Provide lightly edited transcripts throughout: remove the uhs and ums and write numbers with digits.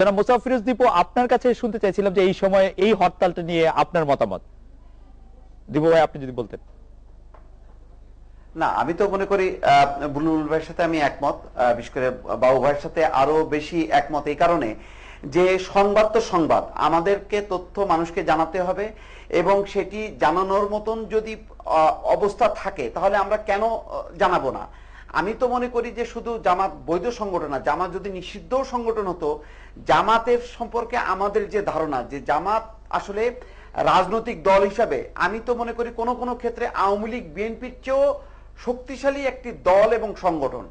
জনাব মোসাফফর ফিরোজ দীপু, আপনার কাছে শুনতে চাইছিলাম যে এই সময়ে এই হরতালটা নিয়ে আপনার মতামত। দীপু ভাই, আপনি যদি বলতেন। না, আমি তো মনে করি বুলবুল ভাইয়ের সাথে আমি একমত, বিশেষ করে বাবু ভাইয়ের সাথে আরো বেশি একমত এই কারণে যে সংবাদ তো সংবাদ, আমাদেরকে তথ্য মানুষকে জানাতে হবে এবং সেটি জানানোর মতন যদি অবস্থা থাকে তাহলে আমরা কেন জানাবো না। আমি তো মনে করি যে শুধু জামাত বৈধ সংগঠন না, জামাত যদি নিষিদ্ধ সংগঠন হতো, জামাতের সম্পর্কে আমাদের যে ধারণা যে জামাত আসলে রাজনৈতিক দল হিসাবে, আমি তো মনে করি কোন কোন ক্ষেত্রে আওয়ামী লীগ বিএনপির চেয়েও শক্তিশালী একটি দল এবং সংগঠন।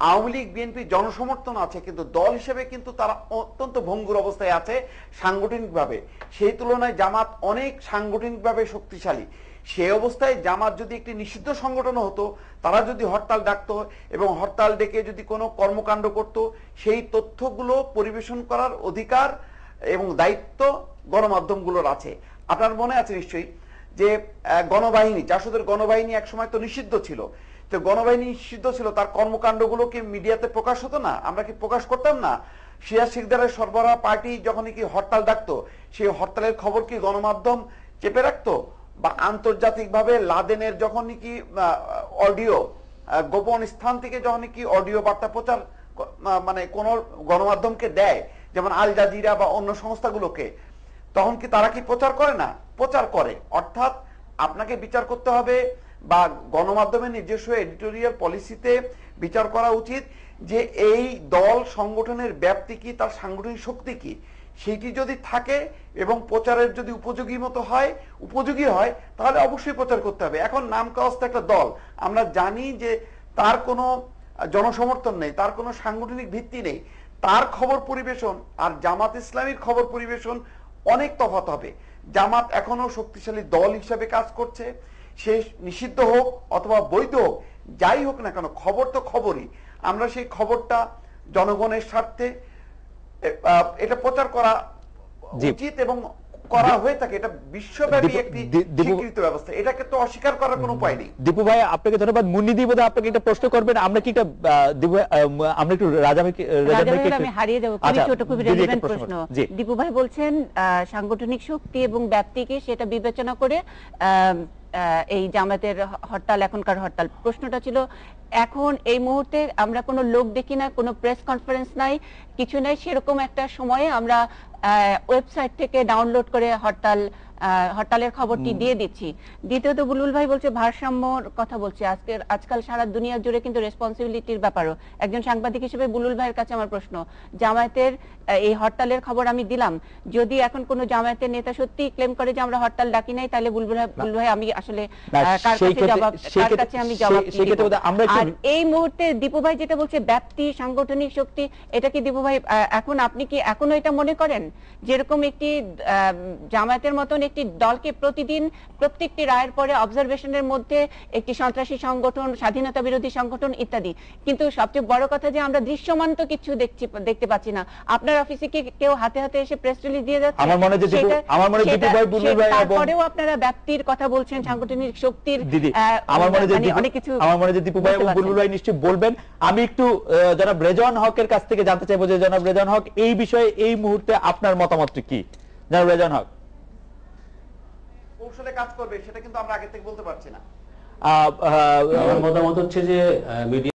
আওয়ামী লীগ বিএনপি জনসমর্থন আছে, কিন্তু দল হিসেবে কিন্তু তারা অত্যন্ত ভঙ্গুর অবস্থায় আছে সাংগঠনিকভাবে। সেই তুলনায় জামাত অনেক সাংগঠনিকভাবে শক্তিশালী। সেই অবস্থায় জামাত যদি একটি নিষিদ্ধ সংগঠন হতো, তারা যদি হরতাল ডাকতো এবং হরতাল ডেকে যদি কোনো কর্মকাণ্ড করত, সেই তথ্যগুলো পরিবেশন করার অধিকার এবং দায়িত্ব গণমাধ্যমগুলোর আছে। আপনার মনে আছে নিশ্চয়ই যে গণবাহিনী, জাসদের গণবাহিনী একসময় তো নিষিদ্ধ ছিল। তো গণবাহিনী নিষিদ্ধ ছিল, তার কর্মকাণ্ডগুলো কি মিডিয়াতে প্রকাশ হতো না? আমরা কি প্রকাশ করতাম না? শিয়া শিকদারের সরবরাহ পার্টি যখন কি হরতাল ডাকতো, সেই হরতালের খবর কি গণমাধ্যম চেপে রাখতো? বা আন্তর্জাতিকভাবে লাদেনের যখন কি অডিও, গোপন স্থান থেকে যখন কি অডিও বার্তা প্রচার মানে কোন গণমাধ্যমকে দেয়, যেমন আল জাজিরা বা অন্য সংস্থাগুলোকে, তখন কি তারা কি প্রচার করে না? প্রচার করে। অর্থাৎ আপনাকে বিচার করতে হবে বা গণমাধ্যমের নিজস্ব এডিটোরিয়াল পলিসিতে বিচার করা উচিত যে এই দল সংগঠনের ব্যাপ্তি কি, তার সাংগঠনিক শক্তি কি। সেইটি যদি থাকে এবং প্রচারের যদি উপযোগী হয় তাহলে অবশ্যই প্রচার করতে হবে। এখন নাম কাওয়াস্তে একটা দল, আমরা জানি যে তার কোনো জনসমর্থন নেই, তার কোনো সাংগঠনিক ভিত্তি নেই, তার খবর পরিবেশন আর জামাত ইসলামীর খবর পরিবেশন অনেক তফাৎ হবে। জামাত এখনো শক্তিশালী দল হিসাবে কাজ করছে, সে নিষিদ্ধ হোক অথবা বৈধ হোক, যাই হোক না কেন, খবর তো খবরই। আমরা সেই খবরটা জনগণের স্বার্থে এটা প্রচার করা উচিত এবং করা হয়ে থাকে। এটা বিশ্বব্যাপী একটি স্বীকৃত ব্যবস্থা, এটাকে তো অস্বীকার করার কোনো উপায় নেই। দীপু ভাই, আপনাকে ধন্যবাদ। মুন্নি বোধ আপনাকে একটা প্রশ্ন করবেন, আমরা কি দীপু ভাই, আমরা একটু আমি হারিয়ে যাবো, খুবই ছোট, খুবই রেলেভেন্ট প্রশ্ন। দীপু ভাই বলছেন সাংগঠনিক শক্তি এবং ব্যাপ্তিকে সেটা বিবেচনা করে এই জামাতের হরতাল, এখনকার হরতাল। প্রশ্নটা ছিল, এখন এই মুহূর্তে আমরা কোনো লোক দেখি না, কোনো প্রেস কনফারেন্স নাই, কিছু নাই, সেরকম একটা সময়ে আমরা ওয়েবসাইট থেকে ডাউনলোড করে হরতালের খবরটি দিয়ে দিচ্ছি। দ্বিতীয়ত বুলবুল ভাই বলছে ভারসাম্যর কথা বলছে, আজকাল সারা দুনিয়া জুড়ে কিন্তু রেসপন্সিবিলিটির ব্যাপারও। একজন সাংবাদিক হিসেবে বুলবুল ভাইয়ের কাছে আমার প্রশ্ন, জামায়াতের এই হরতালের খবর আমি দিলাম, যদি এখন কোনো জামায়াতের নেতা সত্যি ক্লেম করে যে আমরা হরতাল ডাকি নাই, তাহলে বুলবুল ভাই আমি আসলে কার কাছে আমি জবাব দিব? আর এই মুহূর্তে দীপু ভাই যেটা বলছে ব্যাপ্তি, সাংগঠনিক শক্তি, এটা কি দীপু ভাই এখন আপনি কি এখনো এটা মনে করেন যেরকম একটি জামায়াতের মতন একটি দলকে প্রতিদিন প্রত্যেকটি রায়ের পরে অবজারভেশনের মধ্যে একটি সন্ত্রাসী সংগঠন, স্বাধীনতা বিরোধী সংগঠন ইত্যাদি, কিন্তু সবচেয়ে বড় কথা যে আমরা দৃশ্যমান তো কিছু দেখতে পাচ্ছি না। আপনার অফিসে কি কেউ হাতে হাতে এসে প্রেস রিলিজ দিয়ে যাচ্ছে? তারপরেও আপনারা ব্যাপ্তির কথা বলছেন, সাংগঠনিক শক্তির অনেক কিছু। আমার মনে হয় দীপু ভাই এবং বুলবুল ভাই নিশ্চয়ই বলবেন। আমি একটু জনাব রেজওয়ান হকের কাছ থেকে জানতে চাইবো যে জনাব রেজওয়ান হক, এই বিষয়ে এই মুহূর্তে আপনার মতামতটি কি? জনাব রেজওয়ান হক। কৌশলে কাজ করবে সেটা কিন্তু আমরা আগে থেকে বলতে পারছি না। আমার মতামত হচ্ছে যে মিডিয়া